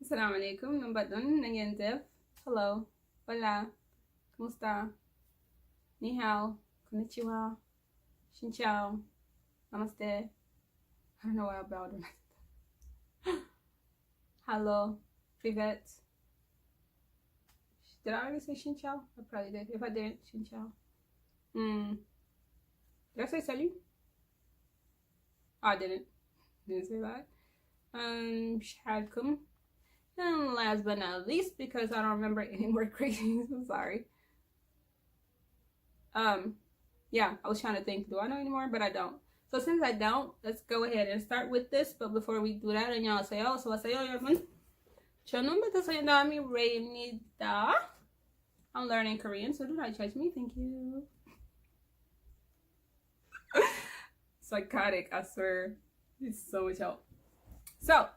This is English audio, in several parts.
Assalamu alaikum, nambadun, nangyandef. Hello, hola, kumusta, ni hao, konnichiwa, xin chào, namaste. I don't know why I bowed when I said that. Hello, privet. Did I already say xin chào? I probably did. If I didn't, xin chào. Did I say salut? Oh, I didn't. Didn't say that. Shadkum. And last but not least, because I don't remember any more greetings, I'm sorry. Yeah, I was trying to think, do I know anymore? But I don't. So since I don't, let's go ahead and start with this. But before we do that, and y'all say, oh, so I say, oh, 여러분. 저는 BTS Ray입니다. I'm learning Korean, so do not judge me. Thank you. Psychotic, I swear. It's so much help. So,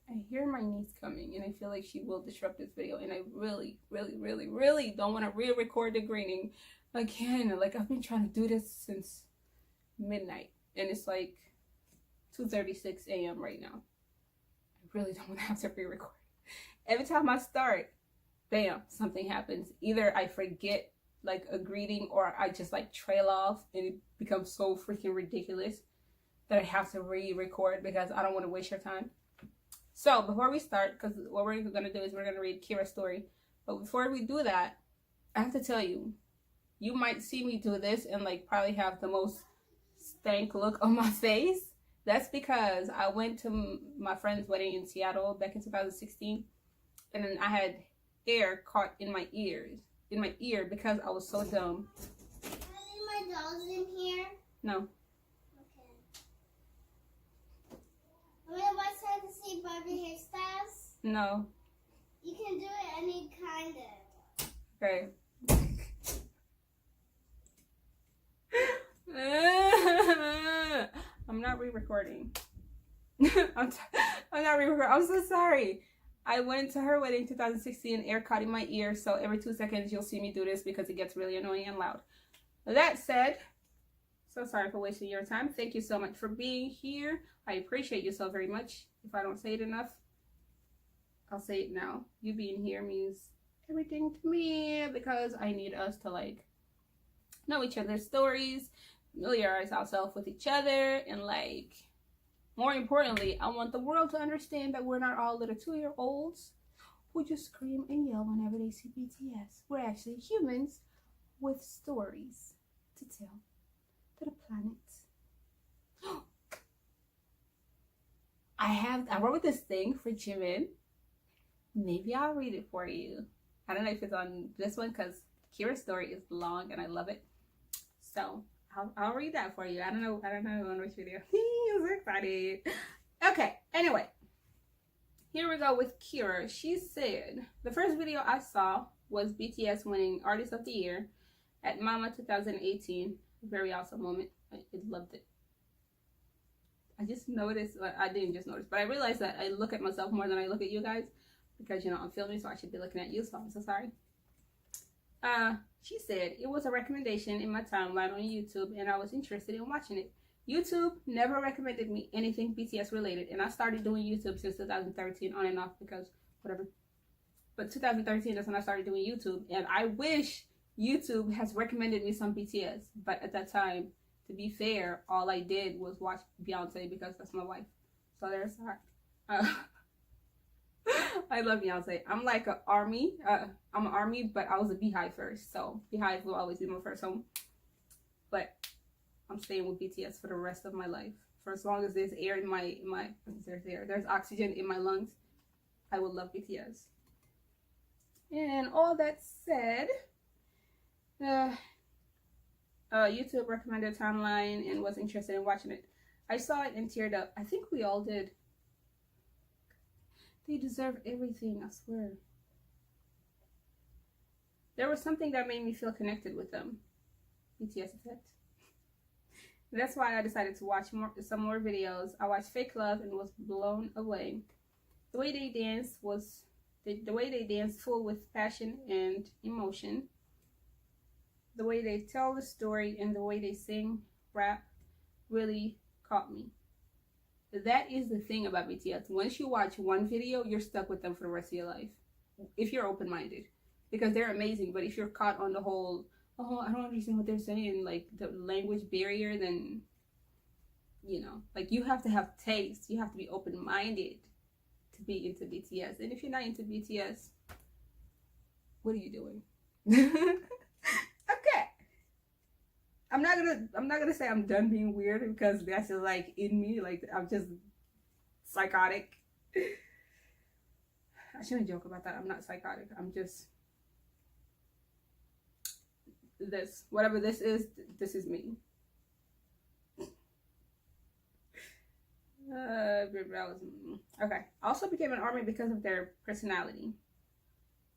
I hear my niece coming, and I feel like she will disrupt this video, and I really, really, really, really don't want to re-record the greeting again. Like, I've been trying to do this since midnight, and it's like 2:36 a.m. right now. I really don't want to have to re-record. Every time I start, bam, something happens. Either I forget like a greeting, or I just like trail off, and it becomes so freaking ridiculous that I have to re-record because I don't want to waste your time. So before we start, because what we're going to do is we're going to read Kira's story. But before we do that, I have to tell you, you might see me do this and like probably have the most stank look on my face. That's because I went to my friend's wedding in Seattle back in 2016. And then I had air caught in my ear because I was so dumb. Are my dolls in here? No. I'm gonna watch how to see Barbie hairstyles. No. You can do it any kind of. Okay. I'm not re-recording. I'm not re-recording. I'm so sorry. I went to her wedding 2016, air caught in my ear, so every 2 seconds you'll see me do this because it gets really annoying and loud. That said, so sorry for wasting your time. Thank you so much for being here. I appreciate you so very much. If I don't say it enough, I'll say it now. You being here means everything to me because I need us to like know each other's stories, familiarize ourselves with each other, and like more importantly, I want the world to understand that we're not all little 2-year-olds who just scream and yell whenever they see BTS. We're actually humans with stories to tell to the planet. I wrote this thing for Jimin. Maybe I'll read it for you. I don't know if it's on this one because Kira's story is long and I love it. So I'll read that for you. I don't know on which video. I'm so excited. Okay, anyway. Here we go with Kira. She said, the first video I saw was BTS winning Artist of the Year at Mama 2018. Very awesome moment. I loved it. I just noticed, I didn't just notice, but I realized that I look at myself more than I look at you guys because, you know, I'm filming, so I should be looking at you, so I'm so sorry. She said, it was a recommendation in my timeline on YouTube and I was interested in watching it. YouTube never recommended me anything BTS related, and I started doing YouTube since 2013 on and off because whatever. But 2013 is when I started doing YouTube, and I wish YouTube has recommended me some BTS, but at that time, to be fair, all I did was watch Beyonce because that's my wife. So there's that. I love Beyonce. I'm like an army. I'm an army, but I was a beehive first. So beehive will always be my first home. But I'm staying with BTS for the rest of my life. For as long as there's air in there's oxygen in my lungs, I will love BTS. And all that said, YouTube recommended timeline and was interested in watching it. I saw it and teared up. I think we all did. They deserve everything, I swear. There was something that made me feel connected with them. BTS effect. That's why I decided to watch some more videos. I watched Fake Love and was blown away. The way they danced was the way they danced full with passion and emotion. The way they tell the story and the way they sing, rap, really caught me. That is the thing about BTS. Once you watch one video, you're stuck with them for the rest of your life. If you're open-minded. Because they're amazing. But if you're caught on the whole, oh, I don't understand what they're saying, like the language barrier, then, you know, like you have to have taste. You have to be open-minded to be into BTS. And if you're not into BTS, what are you doing? Okay. I'm not gonna say I'm done being weird, because that's just like in me, like I'm just psychotic. I shouldn't joke about that. I'm not psychotic. I'm just this. Whatever this is me. Okay. Also became an ARMY because of their personality.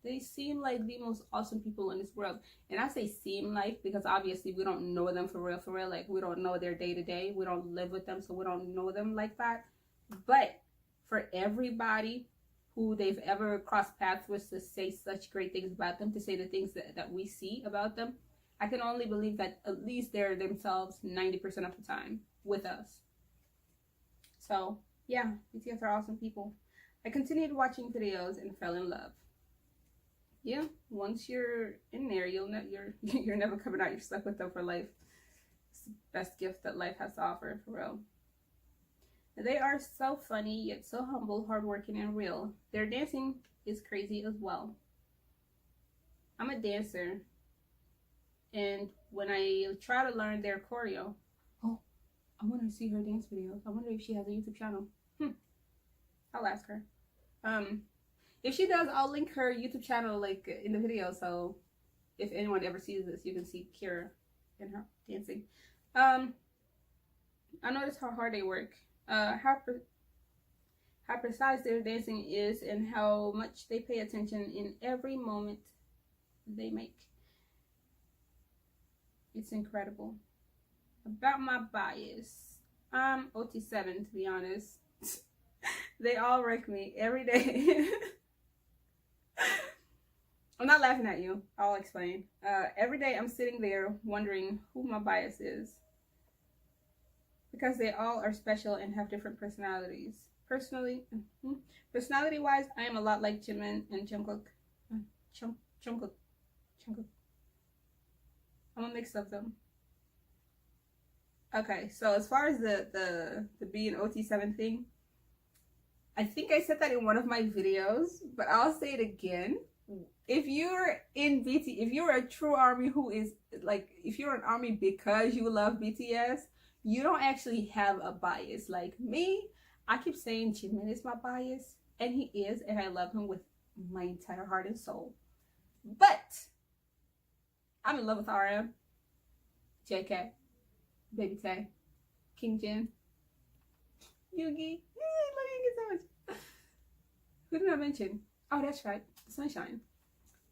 They seem like the most awesome people in this world. And I say seem like because obviously we don't know them for real. Like we don't know their day to day. We don't live with them, so we don't know them like that. But for everybody who they've ever crossed paths with to say such great things about them, to say the things that we see about them, I can only believe that at least they're themselves 90% of the time with us. So yeah, BTS are awesome people. I continued watching videos and fell in love. Yeah, once you're in there, you're never coming out. You're stuck with them for life. It's the best gift that life has to offer, for real. They are so funny, yet so humble, hardworking, and real. Their dancing is crazy as well. I'm a dancer, and when I try to learn their choreo, oh, I want to see her dance videos. I wonder if she has a YouTube channel. I'll ask her. If she does, I'll link her YouTube channel like in the video, so if anyone ever sees this, you can see Kira and her dancing. I noticed how hard they work, how precise their dancing is, and how much they pay attention in every moment they make. It's incredible. About my bias, I'm OT7 to be honest. They all wreck me every day. I'm not laughing at you. I'll explain. Every day I'm sitting there wondering who my bias is. Because they all are special and have different personalities. Personality-wise, I am a lot like Jimin and Jungkook. Jungkook. I'm a mix of them. Okay, so as far as the being OT7 thing, I think I said that in one of my videos, but I'll say it again. If you're in if you're a true ARMY who is like, if you're an ARMY because you love BTS, you don't actually have a bias. Like me, I keep saying Jimin is my bias, and he is, and I love him with my entire heart and soul. But I'm in love with RM, JK, Baby Tay, King Jin, Yugi. I love Yugi so much. Who did I mention? Oh, that's right, Sunshine.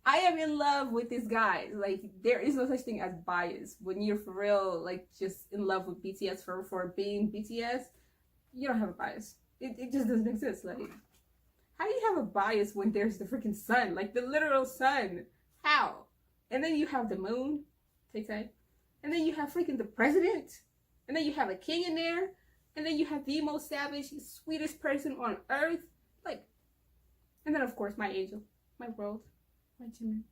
I am in love with this guy. Like, there is no such thing as bias. When you're for real, like, just in love with BTS for being BTS, you don't have a bias. It just doesn't exist. Like, how do you have a bias when there's the freaking sun? Like, the literal sun. How? And then you have the moon, Tay-Tay. And then you have freaking the president. And then you have a king in there. And then you have the most savage, sweetest person on earth. Like, and then, of course, my angel, my world. My Jimin.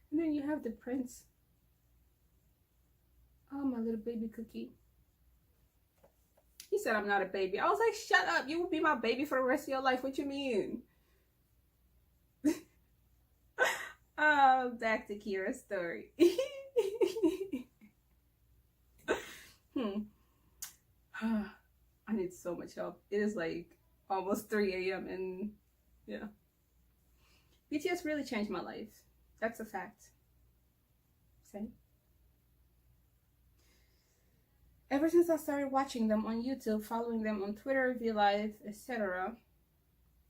And then you have the prince. Oh, my little baby cookie. He said I'm not a baby. I was like, shut up. You will be my baby for the rest of your life. What you mean? Back to Kira's story. I need so much help. It is like almost 3 a.m. and yeah. BTS really changed my life. That's a fact. Same. Ever since I started watching them on YouTube, following them on Twitter, VLive, etc.,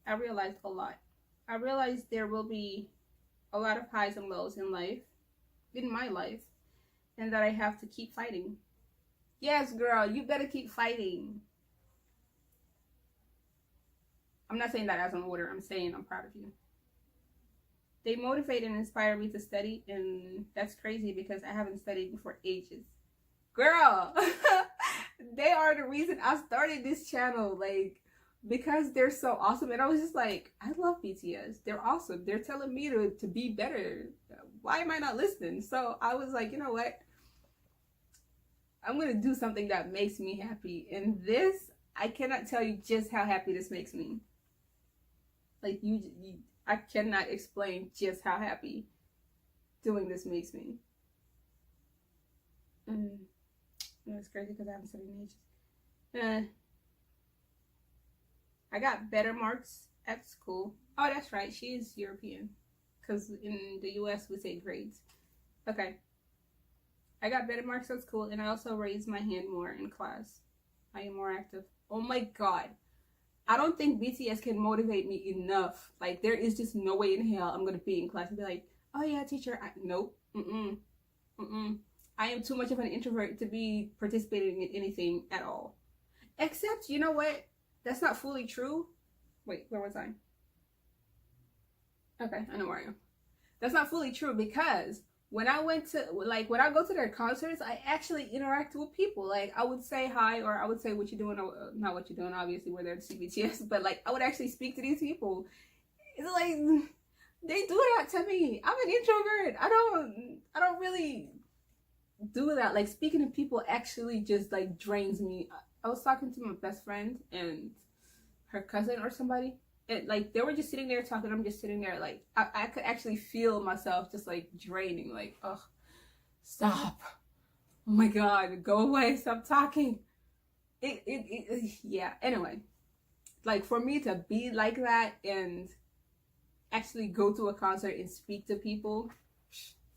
I realized a lot. I realized there will be a lot of highs and lows in life, in my life, and that I have to keep fighting. Yes, girl, you better keep fighting. I'm not saying that as an order. I'm saying I'm proud of you. They motivate and inspire me to study, and that's crazy because I haven't studied for ages. Girl, They are the reason I started this channel, like, because they're so awesome. And I was just like, I love BTS. They're awesome. They're telling me to be better. Why am I not listening? So I was like, you know what? I'm going to do something that makes me happy. And this, I cannot tell you just how happy this makes me. Like, I cannot explain just how happy doing this makes me. It's crazy because I haven't studied in ages. I got better marks at school. Oh, that's right. She is European. Because in the US, we say grades. Okay. I got better marks at school, and I also raised my hand more in class. I am more active. Oh my god. I don't think BTS can motivate me enough. Like, there is just no way in hell I'm going to be in class and be like, oh yeah, teacher. Nope. I am too much of an introvert to be participating in anything at all. Except, you know what? That's not fully true. Wait, where was I? Okay, I know where I am. That's not fully true because when I when I go to their concerts, I actually interact with people. Like, I would say hi, or I would say what you doing, not what you're doing, obviously, we're there to see BTS, but like, I would actually speak to these people. It's like, they do that to me. I'm an introvert. I don't really do that. Like, speaking to people actually just like drains me. I was talking to my best friend and her cousin or somebody, and like, they were just sitting there talking. I'm just sitting there, like, I could actually feel myself just like draining. Like, oh, stop! Oh my god, go away! Stop talking. Yeah. Anyway, like, for me to be like that and actually go to a concert and speak to people,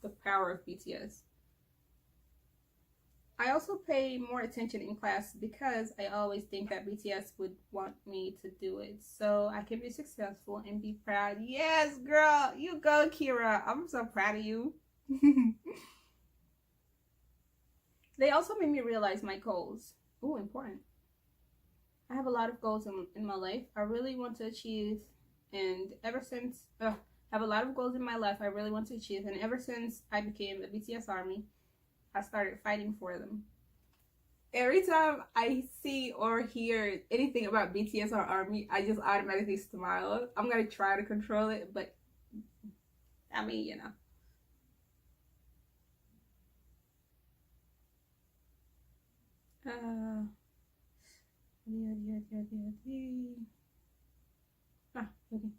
the power of BTS. I also pay more attention in class because I always think that BTS would want me to do it so I can be successful and be proud. Yes, girl, you go, Kira. I'm so proud of you. They also made me realize my goals. Oh, important. I have a lot of goals in my life I really want to achieve, and ever since I have a lot of goals in my life I really want to achieve, and ever since I became a BTS ARMY, I started fighting for them. Every time I see or hear anything about BTS or ARMY, I just automatically smile. I'm gonna try to control it, but I mean, you know. Okay.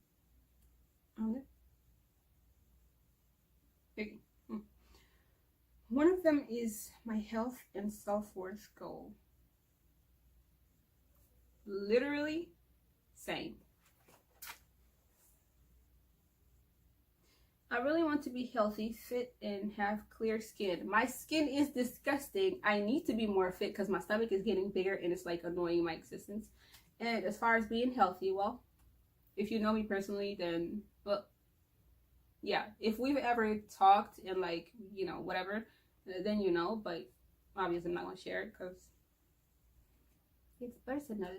Okay. One of them is my health and self-worth goal. Literally, same. I really want to be healthy, fit, and have clear skin. My skin is disgusting. I need to be more fit because my stomach is getting bigger and it's like annoying my existence. And as far as being healthy, well, if you know me personally, then, well, yeah, if we've ever talked and like, you know, whatever, then you know, but obviously I'm not gonna share it because it's personal.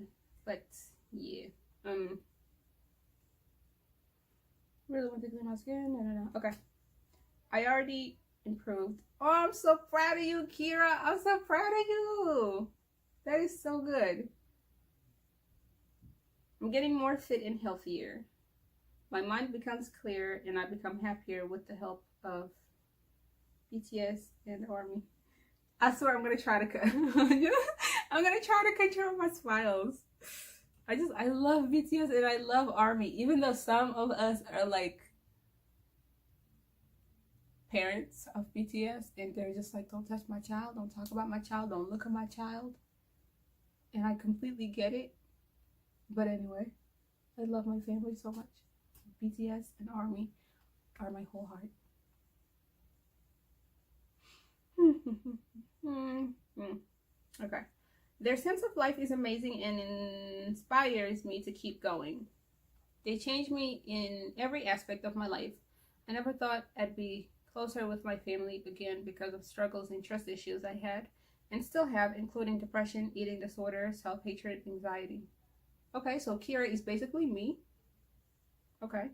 But yeah, really want to clean my skin. No. Okay, I already improved. Oh, I'm so proud of you, Kira. I'm so proud of you. That is so good. I'm getting more fit and healthier. My mind becomes clear and I become happier with the help of BTS and ARMY. I swear I'm gonna try to I'm gonna try to control my smiles. I love BTS and I love ARMY, even though some of us are like parents of BTS and they're just like, don't touch my child, don't talk about my child, don't look at my child. And I completely get it. But anyway, I love my family so much. BTS and ARMY are my whole heart. Okay. Their sense of life is amazing and inspires me to keep going. They changed me in every aspect of my life. I never thought I'd be closer with my family again because of struggles and trust issues I had and still have, including depression, eating disorder, self-hatred, anxiety. Okay, so Kira is basically me. Okay.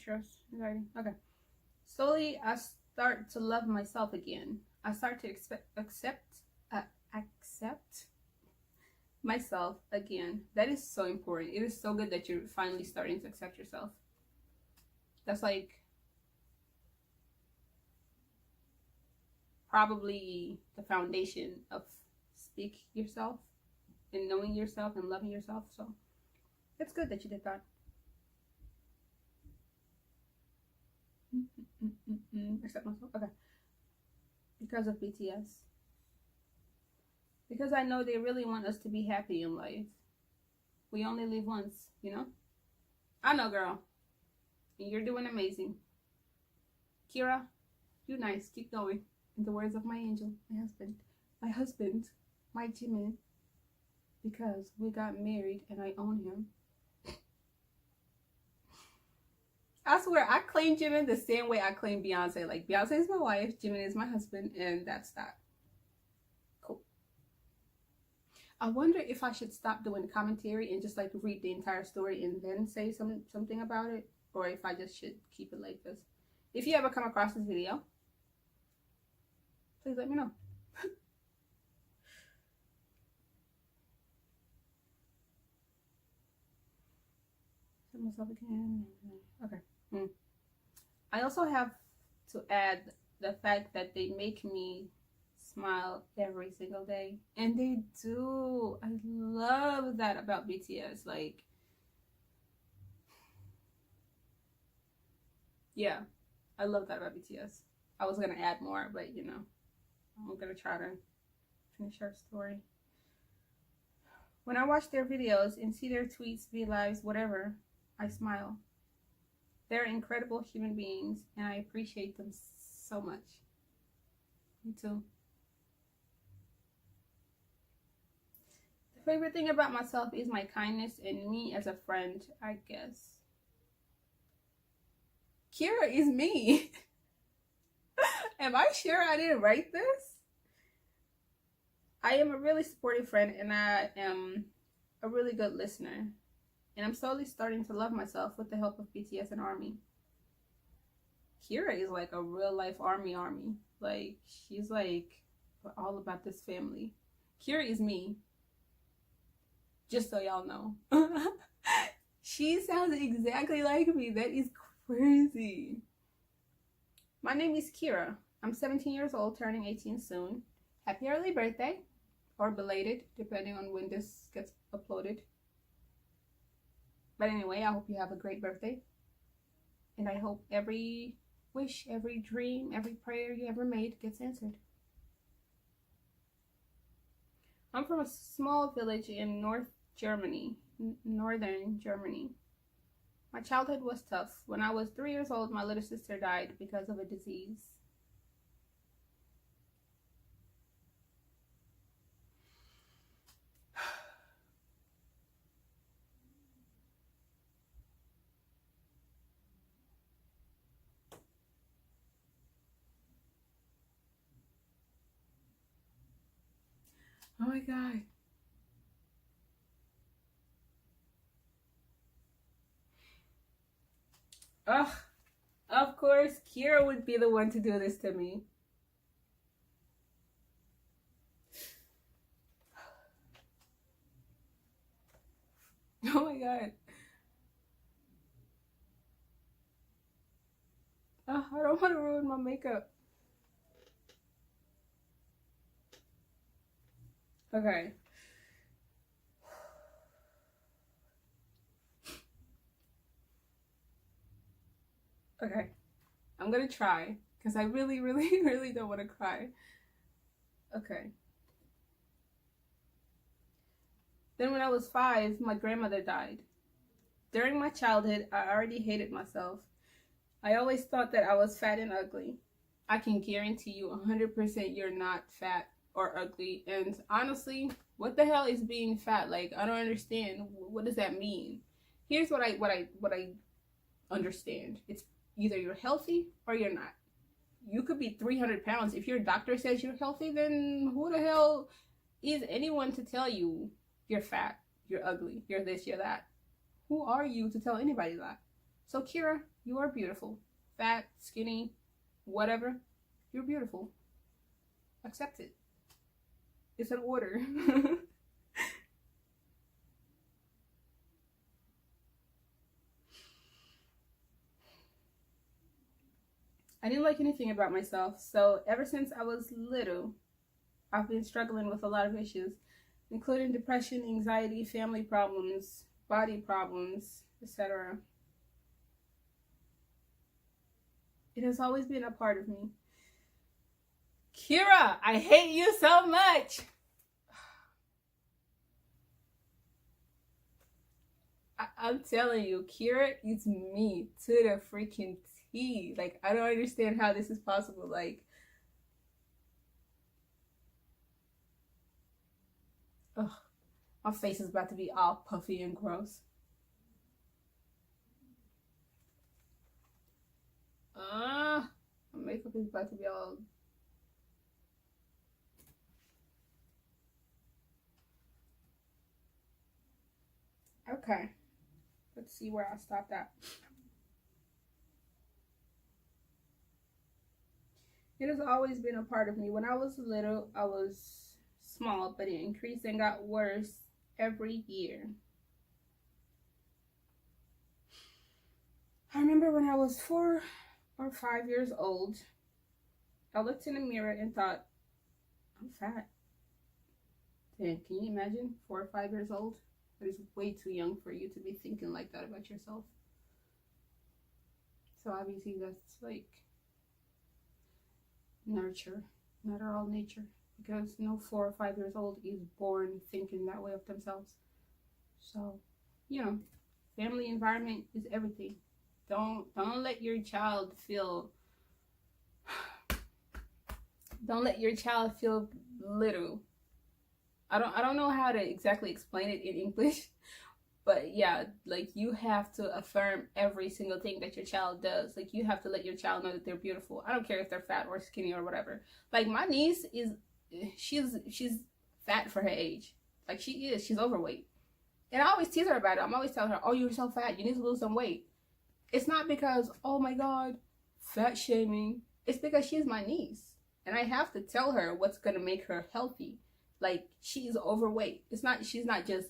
Trust, anxiety. Okay. Slowly, start to love myself again. I start to accept myself again. That is so important. It is so good that you're finally starting to accept yourself. That's like probably the foundation of speak yourself and knowing yourself and loving yourself. So it's good that you did that. Accept myself. Okay. Because of BTS. Because I know they really want us to be happy in life. We only live once, you know? I know, girl. You're doing amazing. Kira, you nice. Keep going. In the words of my angel, my husband, my Jimin. Because we got married and I own him. I swear, I claim Jimin the same way I claim Beyonce. Like, Beyonce is my wife, Jimin is my husband, and that's that. Cool. I wonder if I should stop doing commentary and just like read the entire story and then say something about it, or if I just should keep it like this. If you ever come across this video, please let me know. Myself again. Okay. I also have to add the fact that they make me smile every single day, and they do. I love that about BTS. Like, yeah, I love that about BTS. I was gonna add more, but you know, I'm gonna try to finish our story. When I watch their videos and see their tweets, V-Lives, whatever, I smile. They're incredible human beings, and I appreciate them so much. Me too. The favorite thing about myself is my kindness and me as a friend, I guess. Kira is me. Am I sure I didn't write this? I am a really supportive friend, and I am a really good listener. And I'm slowly starting to love myself with the help of BTS and ARMY. Kira is like a real life army. Like, she's like all about this family. Kira is me. Just so y'all know. She sounds exactly like me. That is crazy. My name is Kira. I'm 17 years old, turning 18 soon. Happy early birthday. Or belated, depending on when this gets uploaded. But anyway, I hope you have a great birthday. And I hope every wish, every dream, every prayer you ever made gets answered. I'm from a small village in northern Germany. My childhood was tough. When I was 3 years old, my little sister died because of a disease. Oh my God. Ugh. Of course, Kira would be the one to do this to me. Oh my God. Oh, I don't want to ruin my makeup. Okay. Okay. I'm gonna try because I really, really, really don't want to cry. Okay. Then when I was 5, my grandmother died. During my childhood, I already hated myself. I always thought that I was fat and ugly. I can guarantee you 100% you're not fat or ugly. And honestly, what the hell is being fat? Like, I don't understand. What does that mean? Here's what I understand. It's either you're healthy or you're not. You could be 300 pounds. If your doctor says you're healthy, then who the hell is anyone to tell you you're fat, you're ugly, you're this, you're that? Who are you to tell anybody that? So Kira, you are beautiful. Fat, skinny, whatever, you're beautiful. Accept it. It's an order. I didn't like anything about myself, so ever since I was little, I've been struggling with a lot of issues, including depression, anxiety, family problems, body problems, etc. It has always been a part of me. Kira, I hate you so much. I'm telling you, Kira is me to the freaking T. Like, I don't understand how this is possible. Like, ugh, my face is about to be all puffy and gross. My makeup is about to be all. Okay. Let's see where I stopped at. It has always been a part of me. When I was little, I was small, but it increased and got worse every year. I remember when I was 4 or 5 years old, I looked in the mirror and thought, I'm fat. Damn, can you imagine 4 or 5 years old? That is way too young for you to be thinking like that about yourself. So obviously that's like nurture, not at all nature, because no 4 or 5 years old is born thinking that way of themselves. So, family environment is everything. Don't let your child feel little. I don't know how to exactly explain it in English, but yeah, like you have to affirm every single thing that your child does. Like you have to let your child know that they're beautiful. I don't care if they're fat or skinny or whatever. Like my niece she's fat for her age. Like she's overweight. And I always tease her about it. I'm always telling her, "Oh, you're so fat. You need to lose some weight." It's not because, oh my God, fat shaming. It's because she's my niece. And I have to tell her what's going to make her healthy. Like, she's overweight. She's not just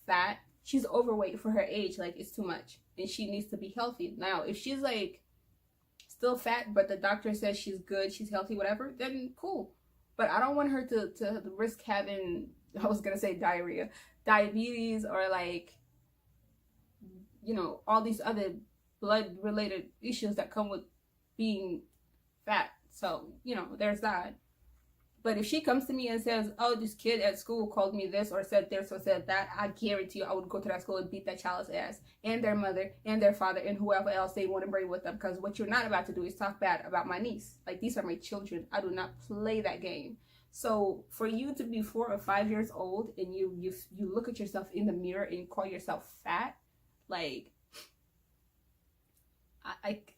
fat. She's overweight for her age. Like, it's too much. And she needs to be healthy. Now, if she's like still fat, but the doctor says she's good, she's healthy, whatever, then cool. But I don't want her to risk having, I was going to say diarrhea, diabetes, or like, all these other blood related issues that come with being fat. So, there's that. But if she comes to me and says, oh, this kid at school called me this or said this or said that, I guarantee you I would go to that school and beat that child's ass and their mother and their father and whoever else they want to bring with them. Because what you're not about to do is talk bad about my niece. Like, these are my children. I do not play that game. So for you to be 4 or 5 years old and you look at yourself in the mirror and you call yourself fat, like,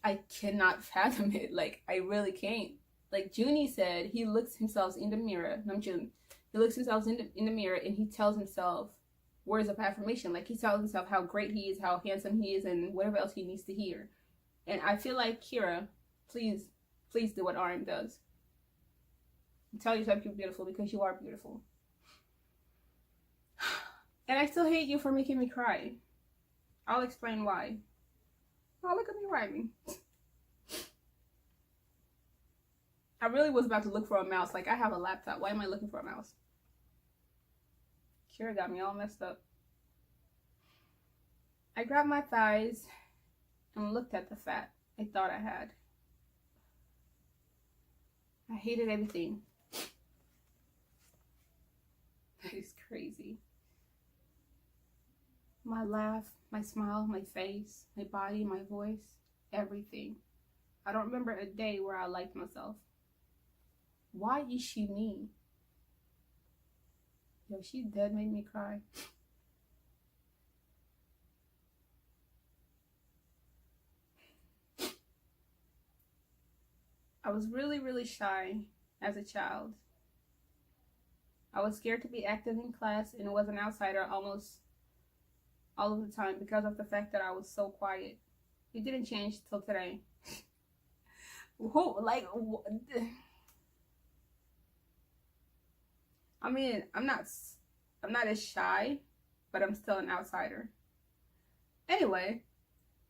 I cannot fathom it. Like, I really can't. Like Junie said, he looks himself in the mirror. Namjoon, he looks himself in the mirror and he tells himself words of affirmation. Like he tells himself how great he is, how handsome he is, and whatever else he needs to hear. And I feel like, Kira, please do what RM does. Tell yourself you're beautiful because you are beautiful. And I still hate you for making me cry. I'll explain why. Oh, look at me rhyming. I really was about to look for a mouse. Like, I have a laptop. Why am I looking for a mouse? Kira got me all messed up. I grabbed my thighs and looked at the fat I thought I had. I hated everything. That is crazy. My laugh, my smile, my face, my body, my voice, everything. I don't remember a day where I liked myself. Why is she mean? Yo, she dead made me cry. I was really, really shy as a child. I was scared to be active in class and was an outsider almost all of the time because of the fact that I was so quiet. It didn't change till today. Who, like, I mean, I'm not as shy, but I'm still an outsider. Anyway,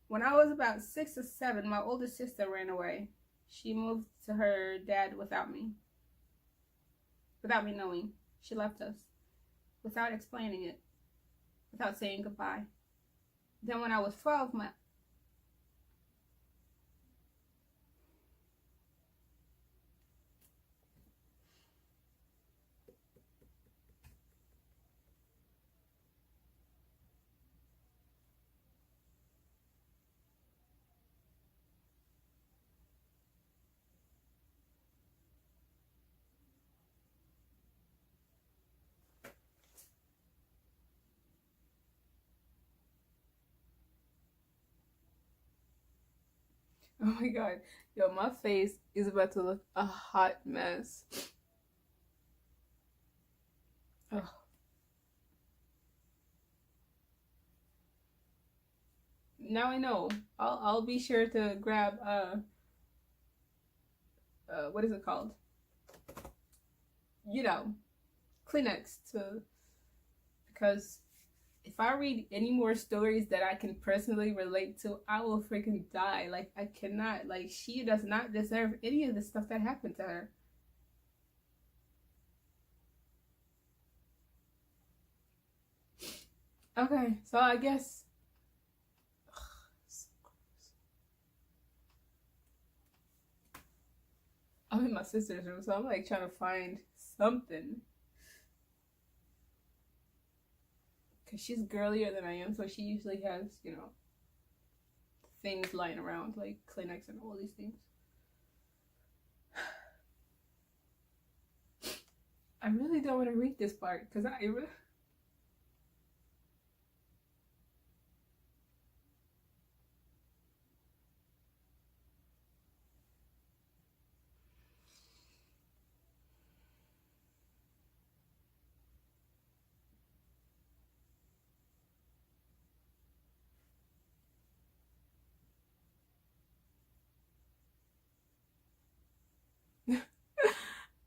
when I was about 6 or 7, my older sister ran away. She moved to her dad without me knowing. She left us without explaining it, without saying goodbye. Then when I was 12, my oh my god, yo, my face is about to look a hot mess. Ugh. Now I know. I'll be sure to grab what is it called? You know, Kleenex to, because if I read any more stories that I can personally relate to, I will freaking die. Like, I cannot. Like, she does not deserve any of the stuff that happened to her. Okay, so I guess. I'm in my sister's room, so I'm like trying to find something. Because she's girlier than I am, so she usually has, things lying around, like Kleenex and all these things. I really don't want to read this part, because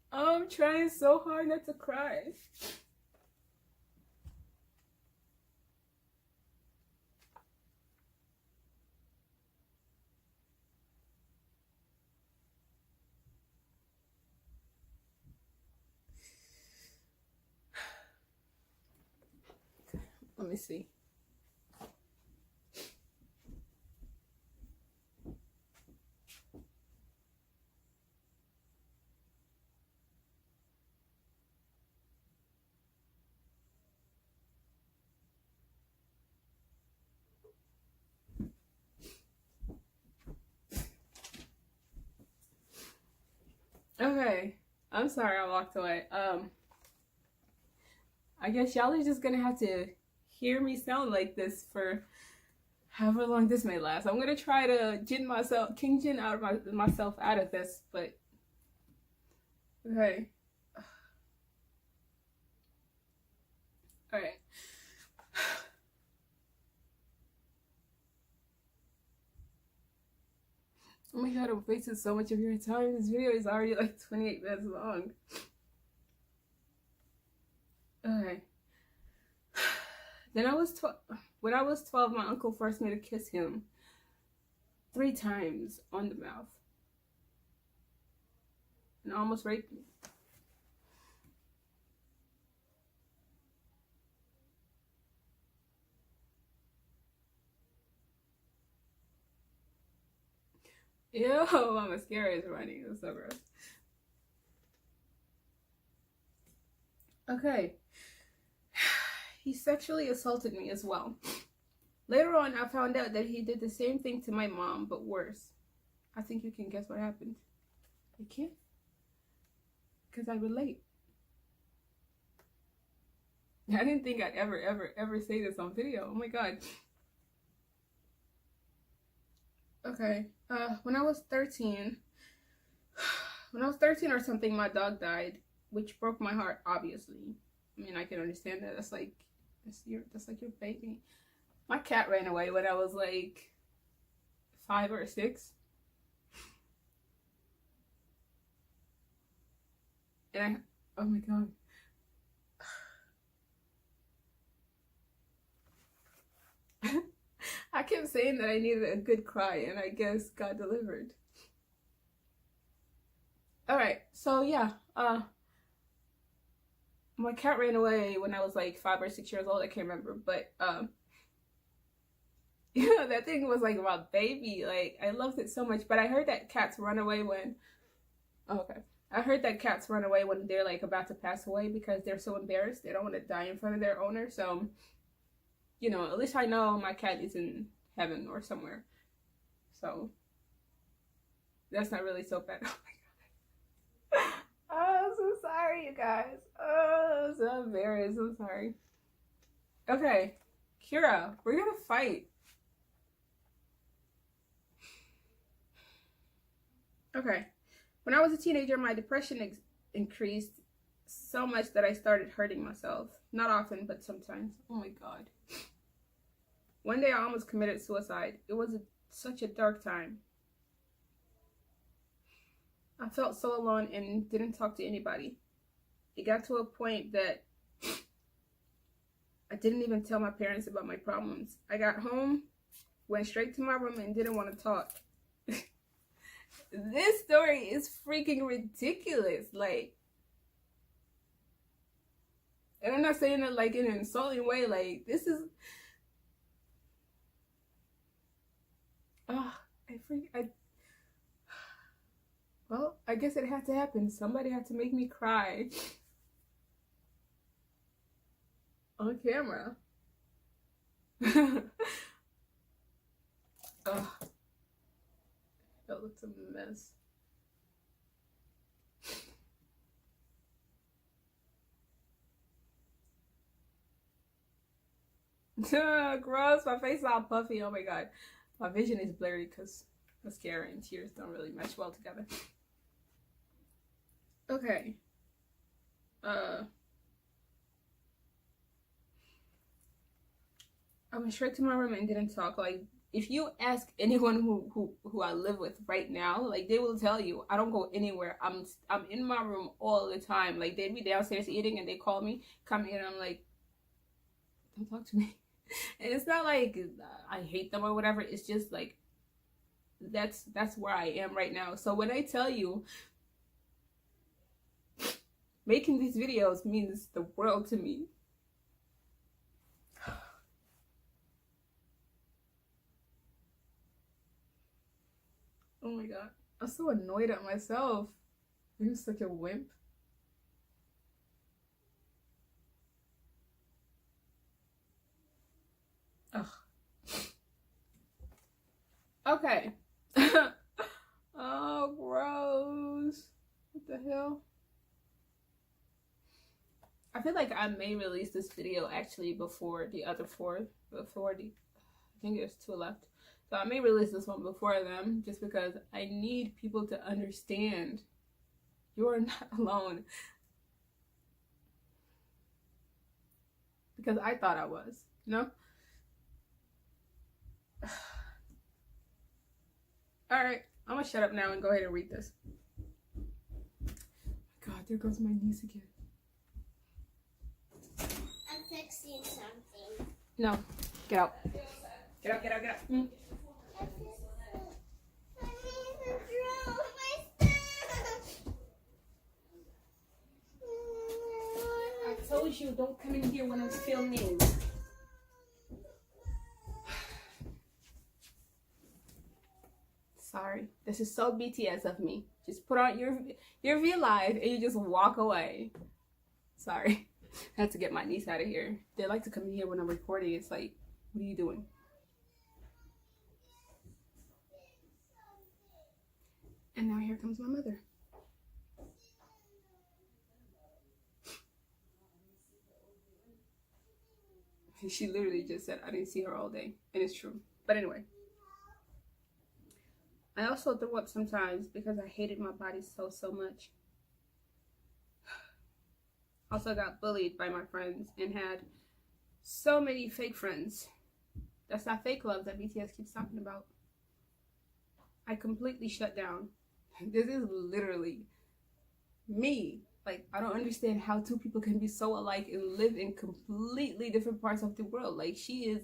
I'm trying so hard not to cry. Let me see. Okay, I'm sorry I walked away. I guess y'all are just gonna have to hear me sound like this for however long this may last. I'm gonna try to King Jin out of myself out of this, but okay. All right. Oh my god, I'm wasting so much of your time. This video is already like 28 minutes long. Okay. Then when I was 12, my uncle forced me to kiss him 3 times on the mouth and almost raped me. Ew, my mascara is running. It's so gross. Okay. He sexually assaulted me as well. Later on, I found out that he did the same thing to my mom, but worse. I think you can guess what happened. You can't? Because I relate. I didn't think I'd ever say this on video. Oh my god. Okay. When I was 13 or something, my dog died, which broke my heart, obviously. I mean, I can understand that. That's like your baby. My cat ran away when I was like 5 or 6. And oh my god. I kept saying that I needed a good cry, and I guess God delivered. Alright, so yeah, my cat ran away when I was like 5 or 6 years old. I can't remember, but yeah, that thing was like my baby. Like, I loved it so much. But I heard that cats run away when, oh, okay, I heard that cats run away when they're like about to pass away because they're so embarrassed. They don't want to die in front of their owner. So, you know, at least I know my cat is in heaven or somewhere. So that's not really so bad. Oh my god. Oh, I'm so sorry, you guys. Oh, I'm so embarrassed. I'm sorry. Okay, Kira, we're gonna fight. Okay. When I was a teenager, my depression increased so much that I started hurting myself. Not often, but sometimes. Oh my god. One day I almost committed suicide. It was such a dark time. I felt so alone and didn't talk to anybody. It got to a point that I didn't even tell my parents about my problems. I got home, went straight to my room, and didn't want to talk. This story is freaking ridiculous. Like, and I'm not saying it like in an insulting way. Like, this is, well, I guess it had to happen. Somebody had to make me cry on camera. Ugh. That looks a mess. Gross, my face is all puffy. Oh my god. My vision is blurry because mascara and tears don't really mesh well together. Okay. I went straight to my room and didn't talk. Like, if you ask anyone who I live with right now, like, they will tell you I don't go anywhere. I'm in my room all the time. Like, they'd be downstairs eating and they call me, come in, and I'm like, don't talk to me. And it's not like I hate them or whatever. It's just like that's where I am right now. So when I tell you making these videos means the world to me. Oh my god. I'm so annoyed at myself. I'm such a wimp. Ugh. Okay. Oh, gross. What the hell? I feel like I may release this video actually before the other four. I think there's 2 left. So I may release this one before them just because I need people to understand you are not alone. Because I thought I was, you know? Alright, I'm gonna shut up now and go ahead and read this. God, there goes my niece again. I'm fixing something. No, get out. Get out, get out, get out. Mm. I told you, don't come in here when I'm filming. Sorry, this is so BTS of me. Just put on your V Live and you just walk away. Sorry, I had to get my niece out of here. They like to come in here when I'm recording. It's like, what are you doing? And now here comes my mother. She literally just said, I didn't see her all day. And it's true. But anyway. I also throw up sometimes because I hated my body so much. Also got bullied by my friends and had so many fake friends. That's that fake love that BTS keeps talking about. I completely shut down. This is literally me Like, I don't understand how two people can be so alike and live in completely different parts of the world. Like, she is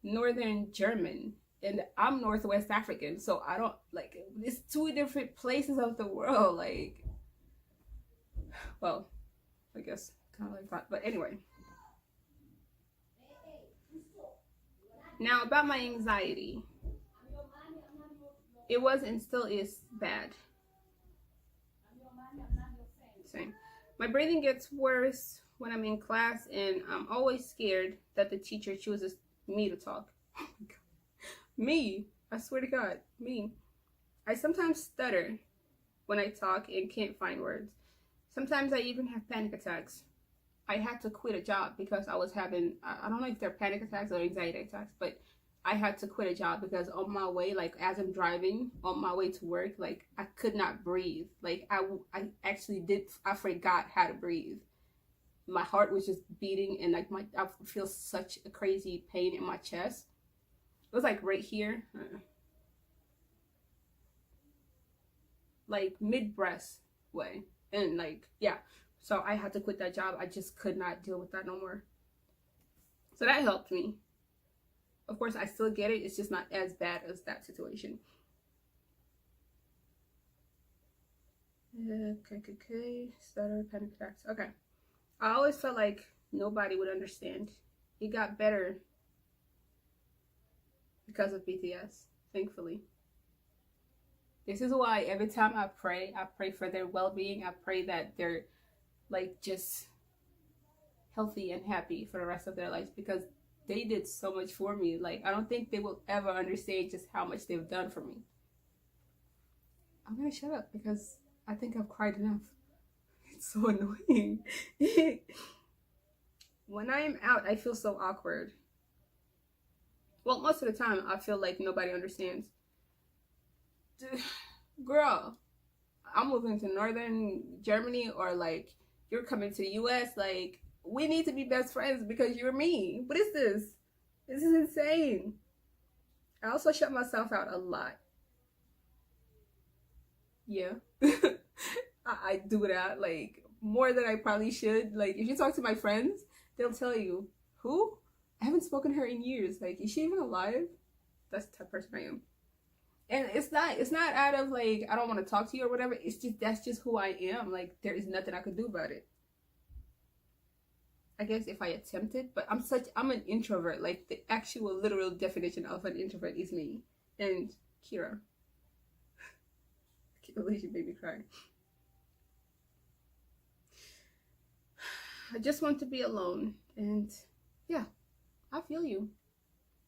Northern German and I'm Northwest African. So I don't, like, it's two different places of the world. Like, well, I guess kind of like that. But anyway. Now, about my anxiety. It was and still is bad. Same. My breathing gets worse when I'm in class, and I'm always scared that the teacher chooses me to talk. Oh my God. Me. I swear to God. Me. I sometimes stutter when I talk and can't find words. Sometimes I even have panic attacks. I had to quit a job because I was having, I don't know if they're panic attacks or anxiety attacks, but I had to quit a job because on my way, like as I'm driving on my way to work, like I could not breathe. Like I actually I forgot how to breathe. My heart was just beating and like I feel such a crazy pain in my chest. It was like right here, like mid-breast way. And like, yeah, so I had to quit that job. I just could not deal with that no more. So that helped me. Of course, I still get it. It's just not as bad as that situation. Okay. Stutter, panic attacks. Okay. I always felt like nobody would understand. It got better because of BTS, thankfully. This is why every time I pray for their well-being. I pray that they're like just healthy and happy for the rest of their lives, because they did so much for me. Like, I don't think they will ever understand just how much they've done for me. I'm gonna shut up because I think I've cried enough. It's so annoying. When I'm out, I feel so awkward. Well, most of the time, I feel like nobody understands. Girl, I'm moving to Northern Germany, or like, you're coming to the US, like, we need to be best friends because you're me. What is this? This is insane. I also shut myself out a lot. Yeah. I do that, like, more than I probably should. Like, if you talk to my friends, they'll tell you, who? I haven't spoken to her in years. Like, is she even alive? That's the type of person I am. And it's not out of, like, I don't want to talk to you or whatever. It's just, that's just who I am. Like, there is nothing I could do about it. I guess if I attempted, but I'm an introvert. Like, the actual literal definition of an introvert is me. And Kira. I can't believe she made me cry. I just want to be alone. And yeah, I feel you.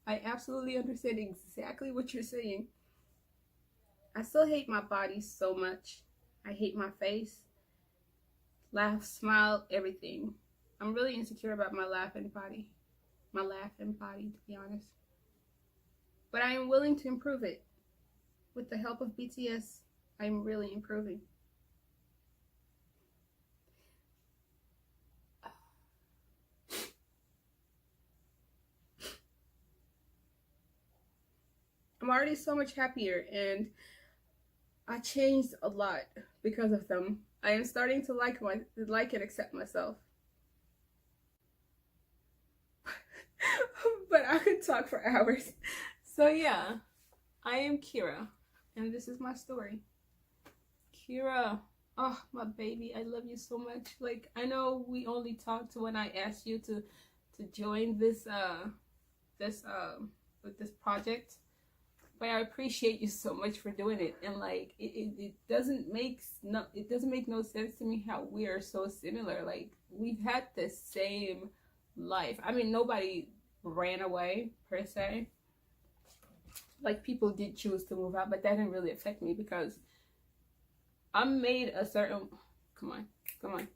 I absolutely understand exactly what you're saying. I still hate my body so much. I hate my face, laugh, smile, everything. I'm really insecure about my laugh and body, to be honest. But I am willing to improve it. With the help of BTS, I'm really improving. I'm already so much happier, and I changed a lot because of them. I am starting to like and accept myself. But I could talk for hours. So yeah, I am Kira, and this is my story. Kira, oh my baby, I love you so much. Like, I know we only talked when I asked you to join this with this project, but I appreciate you so much for doing it. And like, it doesn't make no sense to me how we are so similar. Like, we've had the same life. I mean, nobody ran away per se. Like, people did choose to move out, but that didn't really affect me because I'm made a certain, come on.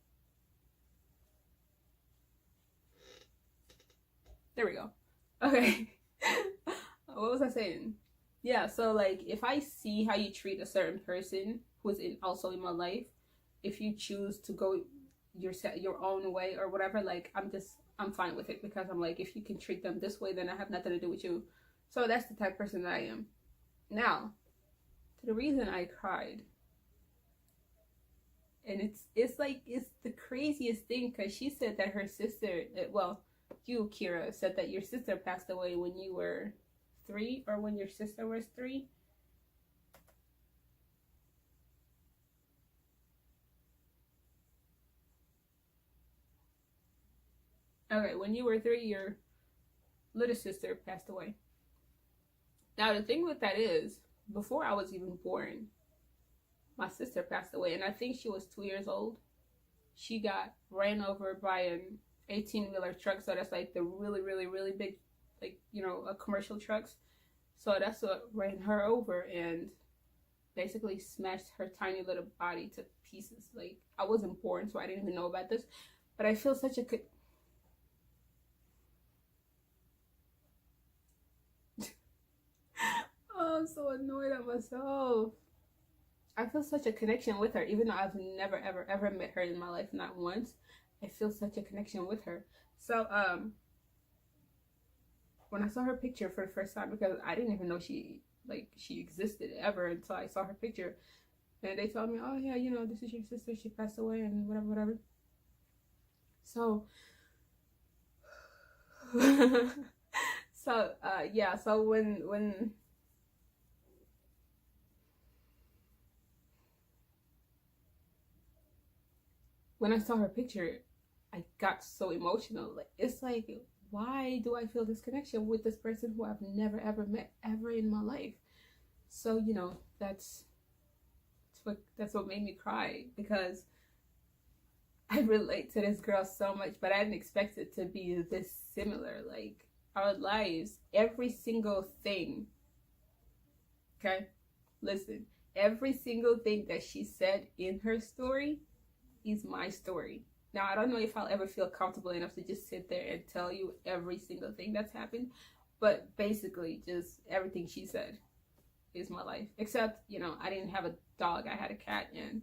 There we go. Okay. What was I saying? Yeah, so like, if I see how you treat a certain person who's also in my life, if you choose to go your own way or whatever, like, I'm fine with it, because I'm like, if you can treat them this way, then I have nothing to do with you. So that's the type of person that I am. Now, to the reason I cried. And it's like it's the craziest thing because she said that her sister, well, you, Kira, said that your sister passed away when you were 3 or when your sister was 3. Okay, when you were 3, your little sister passed away. Now, the thing with that is, before I was even born, my sister passed away, and I think she was 2 years old. She got ran over by an 18-wheeler truck, so that's like the really, really, really big, like, you know, a commercial trucks. So that's what ran her over and basically smashed her tiny little body to pieces. Like, I wasn't born, so I didn't even know about this, but I feel such a oh, I'm so annoyed at myself. I feel such a connection with her, even though I've never, ever, ever met her in my life, not once. I feel such a connection with her. So, when I saw her picture for the first time, because I didn't even know she existed ever until I saw her picture, and they told me, oh yeah, you know, this is your sister, she passed away, and whatever, whatever. So, yeah, so when I saw her picture, I got so emotional. Like, it's like, why do I feel this connection with this person who I've never ever met ever in my life? So, you know, that's what made me cry, because I relate to this girl so much, but I didn't expect it to be this similar. Like, our lives, every single thing. Okay? Listen, every single thing that she said in her story is my story. Now, I don't know if I'll ever feel comfortable enough to just sit there and tell you every single thing that's happened, but basically just everything she said is my life. Except, you know, I didn't have a dog, I had a cat, and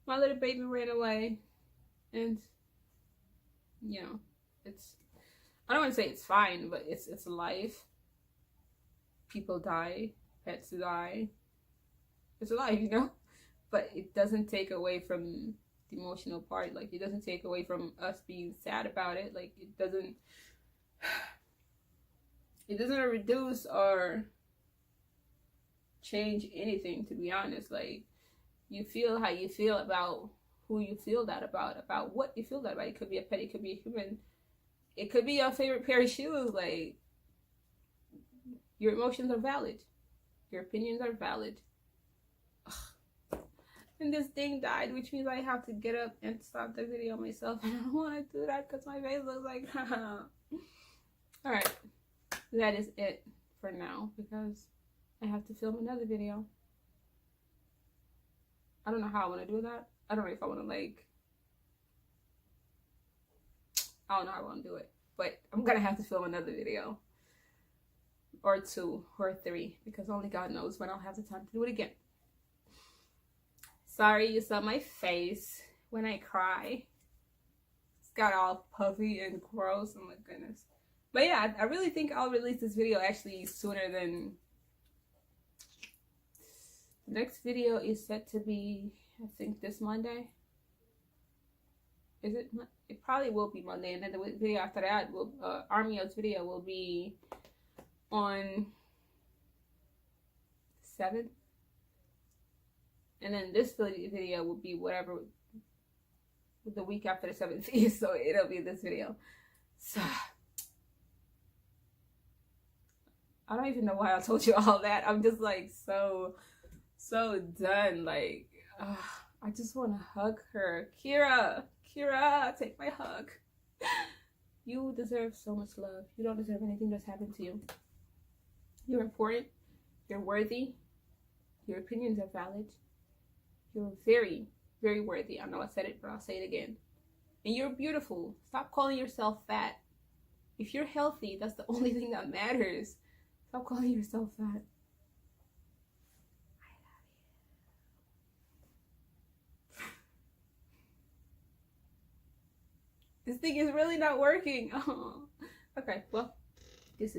my little baby ran away, and, you know, I don't want to say it's fine, but it's life. People die, pets die. It's life, you know? But it doesn't take away from the emotional part. Like, it doesn't take away from us being sad about it. Like, it doesn't reduce or change anything, to be honest. Like, you feel how you feel about who you feel that about what you feel that about. It could be a pet, it could be a human, it could be your favorite pair of shoes. Like, your emotions are valid, your opinions are valid. And this thing died, which means I have to get up and stop the video myself. And I don't want to do that because my face looks like alright, that is it for now, because I have to film another video. I don't know how I want to do that. I don't know if I want to, like, I don't know how I want to do it, but I'm gonna have to film another video, or 2 or 3, because only God knows when I'll have the time to do it again. Sorry you saw my face when I cry. It's got all puffy and gross. Oh my goodness. But yeah, I really think I'll release this video actually sooner than... The next video is set to be, I think, this Monday. Is it? It probably will be Monday. And then the video after that, will Army's video will be on 7th. And then this video will be whatever the week after the 7th is, so it'll be this video. So, I don't even know why I told you all that. I'm just like so done. Like, I just want to hug her. Kira, take my hug. You deserve so much love. You don't deserve anything that's happened to you. You're important. You're worthy. Your opinions are valid. You're very, very worthy. I know I said it, but I'll say it again. And you're beautiful. Stop calling yourself fat. If you're healthy, that's the only thing that matters. Stop calling yourself fat. I love you. This thing is really not working. Oh. Okay, well, this is